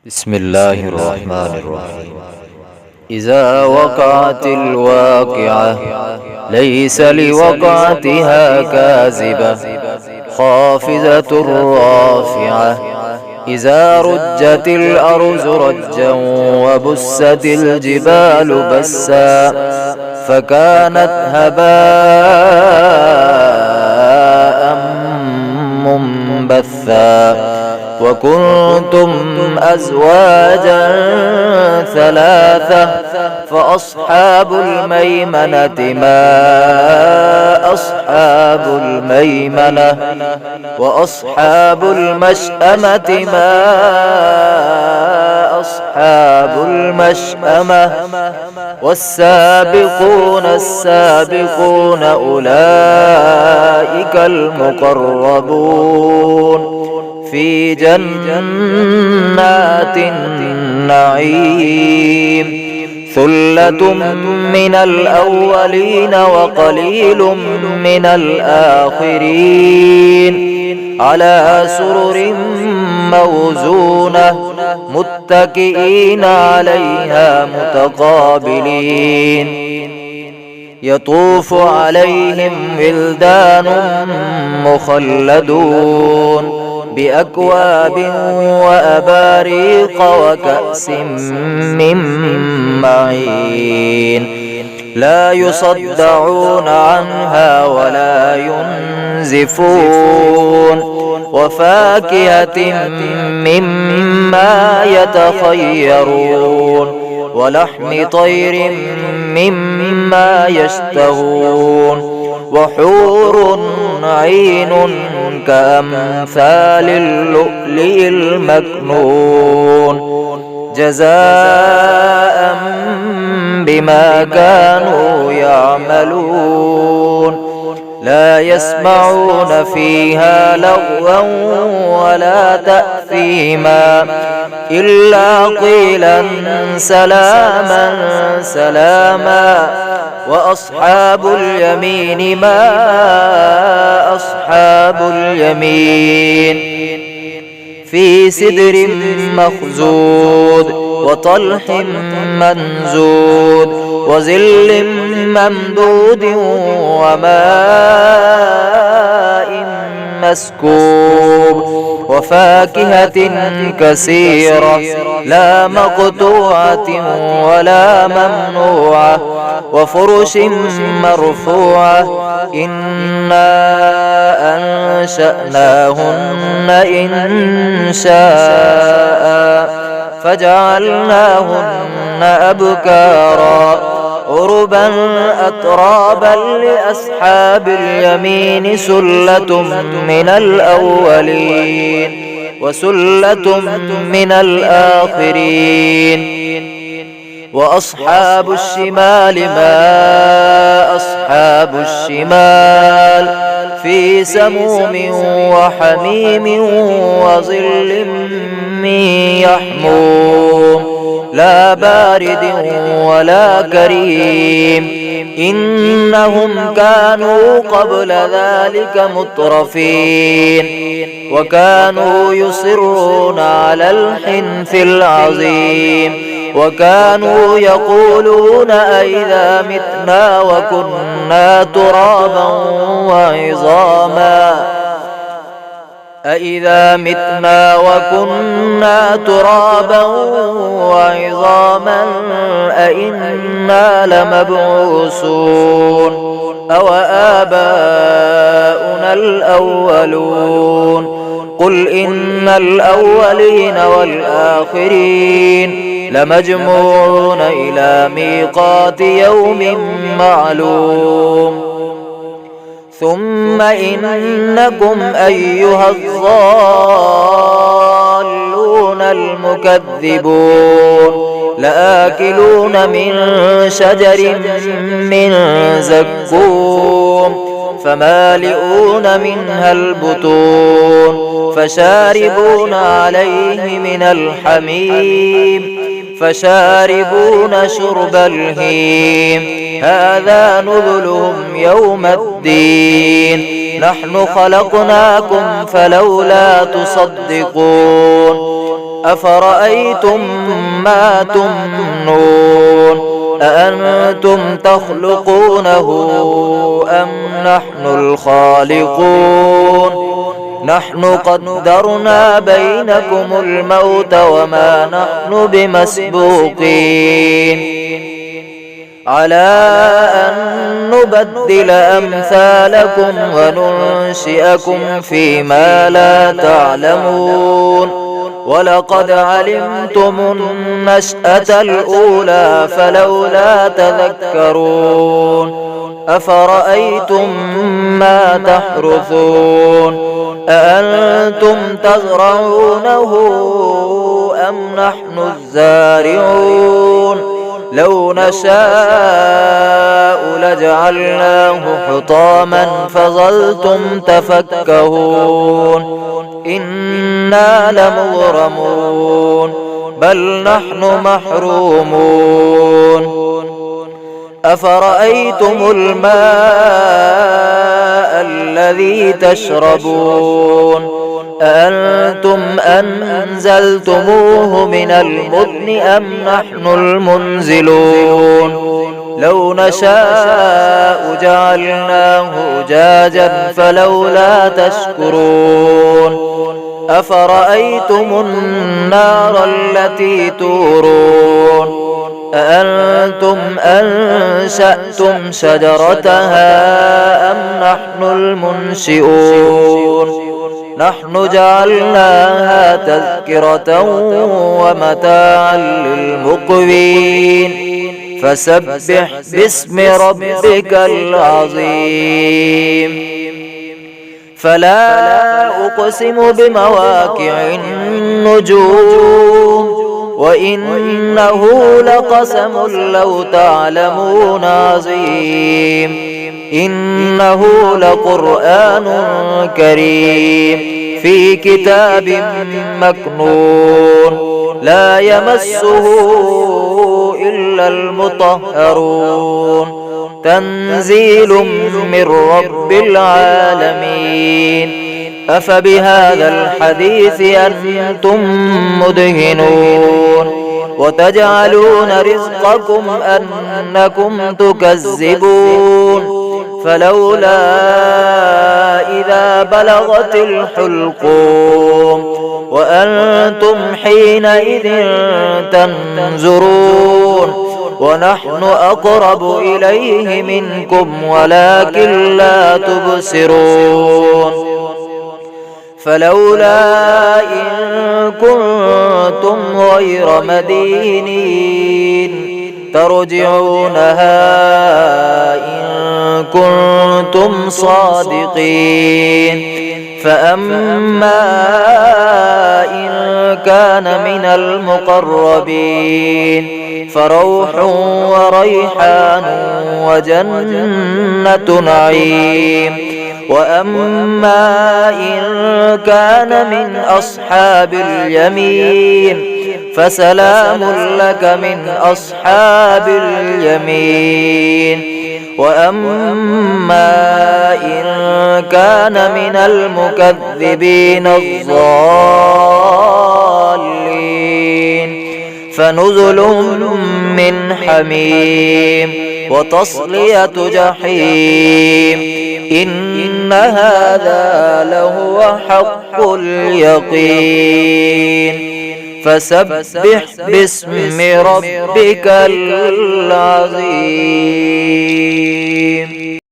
بسم الله الرحمن الرحيم. إذا وقعت الواقعة ليس لوقعتها كاذبة خافضة رافعة. إذا رجت الأرض رجا وبست الجبال بسا فكانت هباء منبثا. وكنتم أزواجا ثلاثة فأصحاب الميمنة ما أصحاب الميمنة وأصحاب المشأمة ما أصحاب المشأمة. والسابقون السابقون أولئك المقربون في جنات النعيم. ثلة من الأولين وقليل من الآخرين على سرر موزونة متكئين عليها متقابلين. يطوف عليهم ولدان مخلدون بأكواب وأباريق وكأس من معين لا يصدعون عنها ولا ينزفون. وفاكهة مما يتخيرون ولحم طير مما يشتهون. وحور عين كأمثال اللؤلؤ المكنون جزاء بما كانوا يعملون. لا يسمعون فيها لغوا ولا تأثيما إلا قيلا سلاما سلاما. وأصحاب اليمين ما أصحاب اليمين في سدر مخزود وطلح منزود وظل ممدود وماء مسكوب. وفاكهة كثيرة لا مقطوعة ولا ممنوعة وفرش مرفوعة. إنا أنشأناهن إن شاء فجعلناهن أبكارا عربا أترابا لأصحاب اليمين سلة من الأولين وسلة من الآخرين. وأصحاب الشمال ما أصحاب الشمال في سموم وحميم وظل من يحموم لا بارد ولا كريم. إنهم كانوا قبل ذلك مترفين وكانوا يصرون على الحنث العظيم وكانوا يقولون أئذا متنا وكنا ترابا وعظاما أئذا متنا وكنا ترابا وعظاما أئنا لمبعوثون أو آباؤنا الأولون. قل إن الأولين والآخرين لمجموعون إلى ميقات يوم معلوم. ثم إنكم أيها الضالون المكذبون لآكلون من شجر من زقوم فمالئون منها البطون فشاربون عليه من الحميم فشاربون شرب الهيم. هذا نزلهم يوم الدين نحن خلقناكم فلولا تصدقون أفرأيتم ما تمنون أأنتم تخلقونه أم نحن الخالقون نحن قدرنا بينكم الموت وما نحن بمسبوقين على أن نبدل أمثالكم وننشئكم فيما لا تعلمون ولقد علمتم النشأة الأولى فلولا تذكرون أفرأيتم ما تحرثون أأنتم تزرعونه أم نحن الزارعون لو نشاء لجعلناه حطاما فظلتم تفكهون إنا لمغرمون بل نحن محرومون أفرأيتم الماء الذي تشربون أأنتم أنزلتموه من المزن أم نحن المنزلون لو نشاء جعلناه أجاجا فلولا تشكرون أفرأيتم النار التي تورون أأنتم أنشأتم شجرتها أم نحن المنشئون نحن جعلناها تذكرة ومتاعا للمقوين فسبح باسم ربك العظيم فلا أقسم بمواقع النجوم وإنه لقسم لو تعلمون عظيم إنه لقرآن كريم في كتاب مكنون لا يمسه إلا المطهرون تنزيل من رب العالمين أفبهذا الحديث أنتم مدهنون وتجعلون رزقكم أنكم تكذبون فلولا إذا بلغت الحلقوم وأنتم حينئذ تنظرون ونحن أقرب إليه منكم ولكن لا تبصرون فلولا إن كنتم غير مدينين ترجعونها إن كنتم صادقين فأما إن كان من المقربين فروح وريحان وجنة نعيم وأما إن كان من أصحاب اليمين فسلام لك من أصحاب اليمين وأما إن كان من المكذبين الضالين فنزل من حميم وتصلية جحيم إن هذا لهو حق اليقين فسبح باسم ربك العظيم